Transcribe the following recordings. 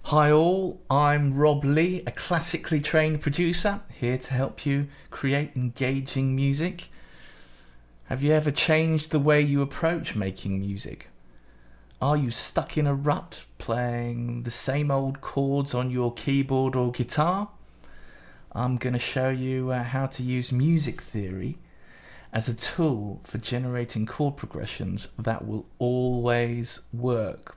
Hi all, I'm Rob Lee, a classically trained producer, here to help you create engaging music. Have you ever changed the way you approach making music? Are you stuck in a rut, playing the same old chords on your keyboard or guitar? I'm going to show you how to use music theory as a tool for generating chord progressions that will always work.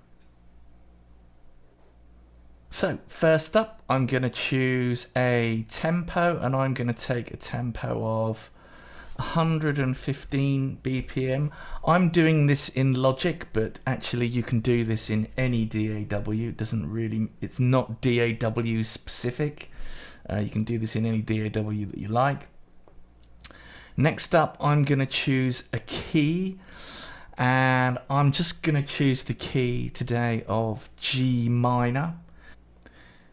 So first up, I'm going to choose a tempo, and I'm going to take a tempo of 115 BPM. I'm doing this in Logic, but actually you can do this in any DAW. It's not DAW specific. You can do this in any DAW that you like. Next up, I'm going to choose a key, and I'm just going to choose the key today of G minor.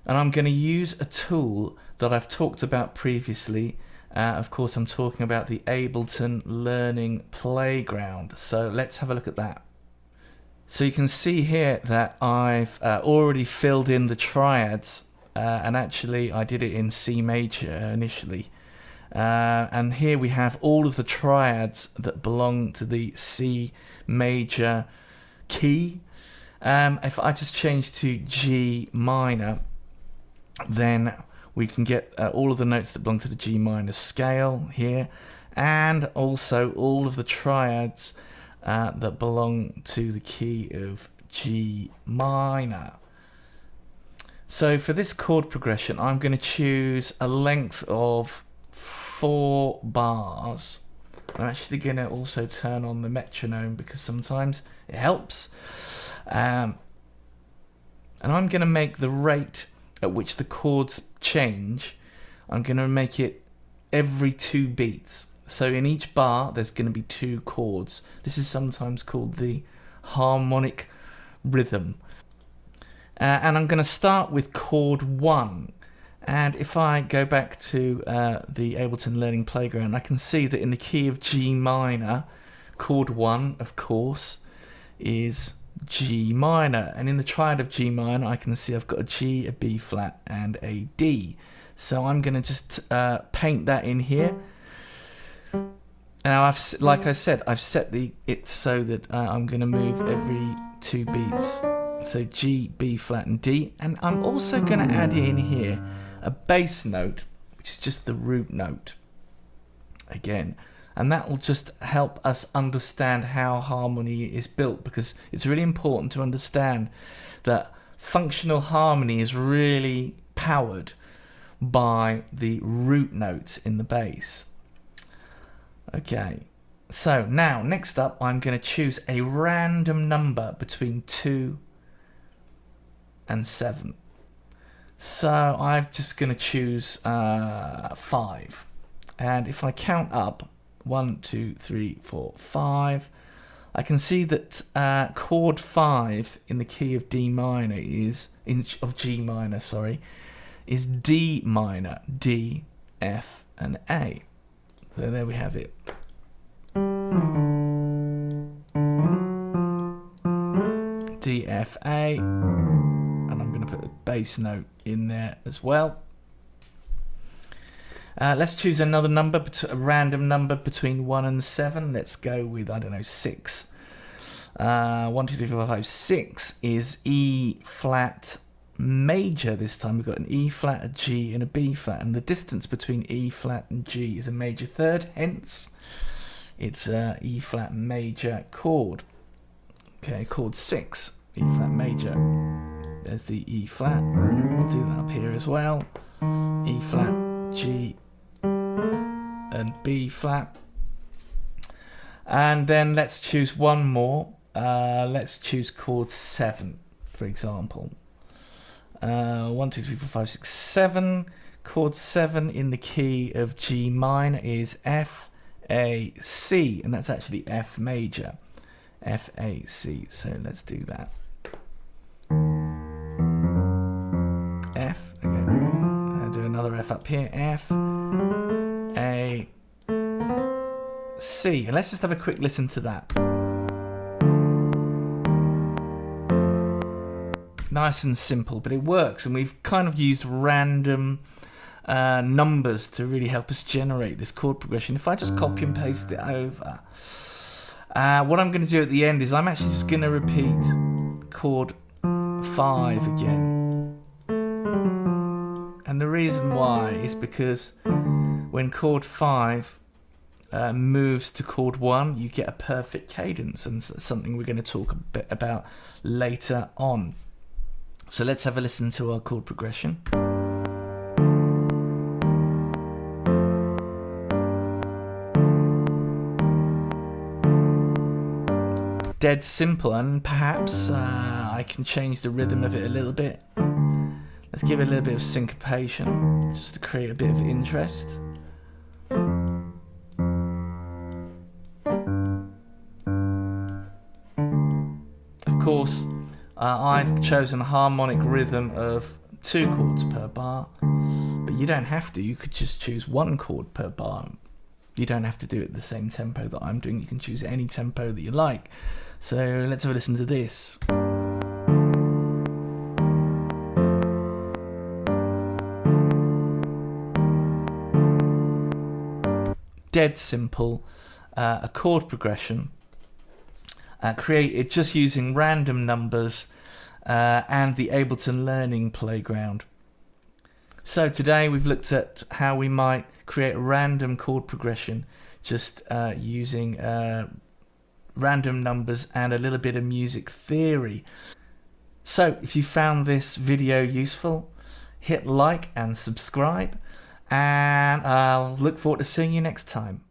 And I'm going to use a tool that I've talked about previously. Of course, I'm talking about the Ableton Learning Playground. So let's have a look at that. So you can see here that I've already filled in the triads, and actually I did it in C major initially. And here we have all of the triads that belong to the C major key. If I just change to G minor, then we can get all of the notes that belong to the G minor scale here, and also all of the triads that belong to the key of G minor. So for this chord progression, I'm going to choose a length of 4 bars. I'm actually going to also turn on the metronome because sometimes it helps. And I'm going to make the rate at which the chords change, I'm going to make it every 2 beats. So in each bar there's going to be 2 chords. This is sometimes called the harmonic rhythm. And I'm going to start with chord 1. And if I go back to the Ableton Learning Playground, I can see that in the key of G minor, chord 1, of course, is G minor, and in the triad of G minor I can see I've got a G, a B flat and a D. So I'm going to just paint that in here. Now like I said, I've set it so that I'm going to move every 2 beats. So G, B flat and D, and I'm also going to add in here a bass note, which is just the root note again. And that will just help us understand how harmony is built, because it's really important to understand that functional harmony is really powered by the root notes in the bass. Okay, so now next up I'm going to choose a random number between 2 and 7. So I'm just going to choose 5. And if I count up 1, 2, 3, 4, 5. I can see that chord 5 in the key of D minor is G minor, is D minor, D, F, and A. So there we have it. D, F, A, and I'm going to put the bass note in there as well. Let's choose another number, a random number between 1 and 7. Let's go with, I don't know, 6. 1, 2, 3, 4, 5, 6 is E flat major this time. We've got an E flat, a G, and a B flat. And the distance between E flat and G is a major third, hence it's a E flat major chord. Okay, chord 6, E flat major. There's the E flat. We'll do that up here as well. E flat, G, and B flat. And then let's choose one more. Let's choose chord 7, for example. 1, 2, 3, 4, 5, 6, 7. Chord 7 in the key of G minor is F, A, C, and that's actually F major. F, A, C. So let's do that. F, again. I'll do another F up here. F, A, C. And let's just have a quick listen to that. Nice and simple, but it works, and we've kind of used random numbers to really help us generate this chord progression. If I just copy and paste it over, what I'm going to do at the end is I'm actually just going to repeat chord 5 again. And the reason why is because when chord 5 moves to chord 1, you get a perfect cadence, and that's something we're going to talk a bit about later on. So let's have a listen to our chord progression. Dead simple, and perhaps I can change the rhythm of it a little bit. Let's give it a little bit of syncopation, just to create a bit of interest. Of course, I've chosen a harmonic rhythm of 2 chords per bar, but you don't have to. You could just choose 1 chord per bar. You don't have to do it at the same tempo that I'm doing. You can choose any tempo that you like. So let's have a listen to this. Dead simple, a chord progression created just using random numbers and the Ableton Learning Playground. So today we've looked at how we might create a random chord progression just using random numbers and a little bit of music theory. So if you found this video useful, hit like and subscribe, and I'll look forward to seeing you next time.